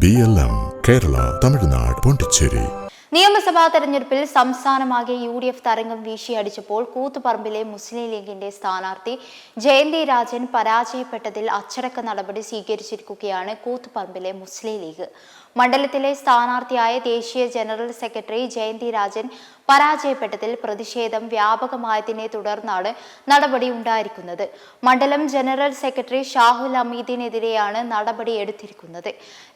BLM Kerala, Tamil Nadu, Pondicherry. നിയമസഭാ തെരഞ്ഞെടുപ്പിൽ സംസ്ഥാനമാകെ UDF തരംഗം വീശിയടിച്ചപ്പോൾ കൂത്തുപറമ്പിലെ മുസ്ലിം ലീഗിന്റെ സ്ഥാനാർത്ഥി ജയന്തി രാജൻ പരാജയപ്പെട്ടതിൽ അച്ചടക്ക നടപടി സ്വീകരിച്ചിരിക്കുകയാണ് കൂത്തുപറമ്പിലെ മുസ്ലിം ലീഗ്. മണ്ഡലത്തിലെ സ്ഥാനാർത്ഥിയായ ദേശീയ ജനറൽ സെക്രട്ടറി ജയന്തി രാജൻ പരാജയപ്പെട്ടതിൽ പ്രതിഷേധം വ്യാപകമായതിനെ തുടർന്നാണ് നടപടി ഉണ്ടായിരിക്കുന്നത്. മണ്ഡലം ജനറൽ സെക്രട്ടറി ഷാഹുൽ ഹമീദിനെതിരെയാണ് നടപടി എടുത്തിരിക്കുന്നത്.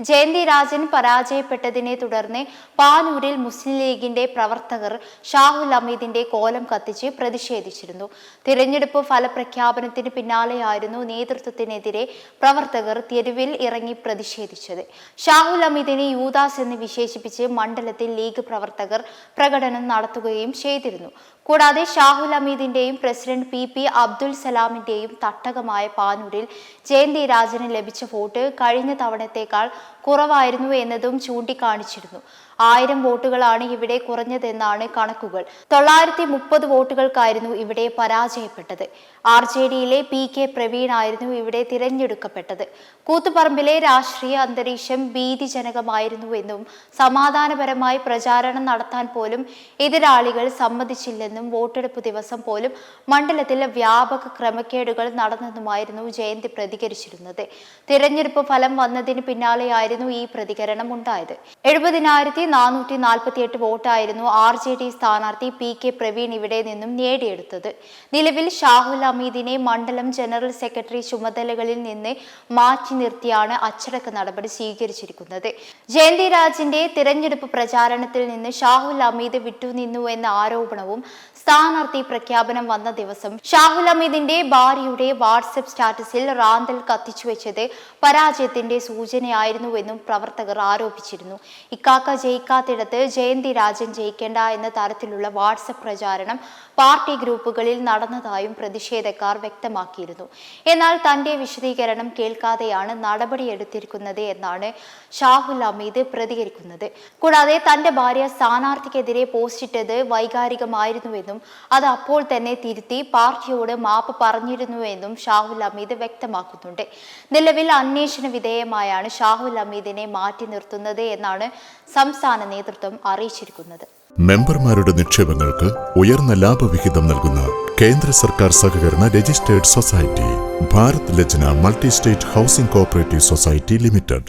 ജയന്തി രാജൻ പരാജയപ്പെട്ടതിനെ തുടർന്ന് പാനൂരിൽ മുസ്ലിം ലീഗിന്റെ പ്രവർത്തകർ ഷാഹുൽ ഹമീദിന്റെ കോലം കത്തിച്ച് പ്രതിഷേധിച്ചിരുന്നു. തിരഞ്ഞെടുപ്പ് ഫലപ്രഖ്യാപനത്തിന് പിന്നാലെയായിരുന്നു നേതൃത്വത്തിനെതിരെ പ്രവർത്തകർ തെരുവിൽ ഇറങ്ങി പ്രതിഷേധിച്ചത്. ഷാഹുൽ ഹമീദിനെ യൂദാസ് എന്ന് വിശേഷിപ്പിച്ച് മണ്ഡലത്തിൽ ലീഗ് പ്രവർത്തകർ പ്രകടനം നടത്തുകയും ചെയ്തിരുന്നു. കൂടാതെ ഷാഹുൽ ഹമീദിന്റെയും പ്രസിഡന്റ് PP അബ്ദുൽ സലാമിന്റെയും തട്ടകമായ പാനൂരിൽ ജയന്തി രാജന് ലഭിച്ച വോട്ട് കഴിഞ്ഞ തവണത്തേക്കാൾ കുറവായിരുന്നു എന്നതും ചൂണ്ടിക്കാണിച്ചിരുന്നു. 1000 വോട്ടുകളാണ് ഇവിടെ കുറഞ്ഞതെന്നാണ് കണക്കുകൾ. 930 വോട്ടുകൾക്കായിരുന്നു ഇവിടെ പരാജയപ്പെട്ടത്. RJDയിലെ PK പ്രവീൺ ആയിരുന്നു ഇവിടെ തിരഞ്ഞെടുക്കപ്പെട്ടത്. കൂത്തുപറമ്പിലെ രാഷ്ട്രീയ അന്തരീക്ഷം ഭീതിജനകമായിരുന്നുവെന്നും സമാധാനപരമായി പ്രചാരണം നടത്താൻ പോലും എതിരാളികൾ സമ്മതിച്ചില്ലെന്നും വോട്ടെടുപ്പ് ദിവസം പോലും മണ്ഡലത്തിൽ വ്യാപക ക്രമക്കേടുകൾ നടന്നെന്നുമായിരുന്നു ജയന്തി പ്രതികരിച്ചിരുന്നത്. തിരഞ്ഞെടുപ്പ് ഫലം വന്നതിന് പിന്നാലെയായിരുന്നു ഈ പ്രതികരണം ഉണ്ടായത്. 70,448 വോട്ടായിരുന്നു RJD സ്ഥാനാർത്ഥി PK പ്രവീൺ ഇവിടെ നിന്നും നേടിയെടുത്തത്. നിലവിൽ ഷാഹുൽ ഹമീദിനെ മണ്ഡലം ജനറൽ സെക്രട്ടറി ചുമതലകളിൽ നിന്ന് മാറ്റി നിർത്തിയാണ് അച്ചടക്ക നടപടി സ്വീകരിച്ചിരിക്കുന്നത്. ജയന്തി രാജിന്റെ തിരഞ്ഞെടുപ്പ് പ്രചാരണത്തിൽ നിന്ന് ഷാഹുൽ ഹമീദ് വിട്ടുനിന്നു എന്ന ആരോപണവും സ്ഥാനാർത്ഥി പ്രഖ്യാപനം വന്ന ദിവസം ഷാഹുൽ ഹമീദിന്റെ ഭാര്യയുടെ വാട്സ്ആപ്പ് സ്റ്റാറ്റസിൽ റാന്തൽ കത്തിച്ചുവെച്ചത് പരാജയത്തിന്റെ സൂചനയായിരുന്നുവെന്നും പ്രവർത്തകർ ആരോപിച്ചിരുന്നു. ഇക്കാക്ക ജയിക്കാത്തിടത്ത് ജയന്തി രാജൻ ജയിക്കേണ്ട എന്ന തരത്തിലുള്ള വാട്സ്ആപ്പ് പ്രചാരണം പാർട്ടി ഗ്രൂപ്പുകളിൽ നടന്നതായും പ്രതിഷേധക്കാർ വ്യക്തമാക്കിയിരുന്നു. എന്നാൽ തന്റെ വിശദീകരണം കേൾക്കാതെയാണ് നടപടിയെടുത്തിരിക്കുന്നത് എന്നാണ് ഷാഹുൽ ഹമീദ് പ്രതികരിക്കുന്നത്. കൂടാതെ തന്റെ ഭാര്യ സ്ഥാനാർത്ഥിക്കെതിരെ പോസ്റ്റിട്ടത് വൈകാരികമായിരുന്നുവെന്നും അത് അപ്പോൾ തന്നെ തിരുത്തി പാർട്ടിയോട് മാപ്പ് പറഞ്ഞിരുന്നുവെന്നും ഷാഹുൽ ഹമീദ് വ്യക്തമാക്കുന്നുണ്ട്. നിലവിൽ അന്വേഷണ വിധേയമായാണ് ഷാഹുൽ ഹമീദിനെ മാറ്റി നിർത്തുന്നത് എന്നാണ് സംസ്ഥാന നേതൃത്വം അറിയിച്ചിരിക്കുന്നത്. മെമ്പർമാരുടെ നിക്ഷേപങ്ങൾക്ക് ഉയർന്ന ലാഭവിഹിതം നൽകുന്ന കേന്ദ്ര സർക്കാർ സഹകരണ registered society Bharat Lajna multi state housing cooperative society limited.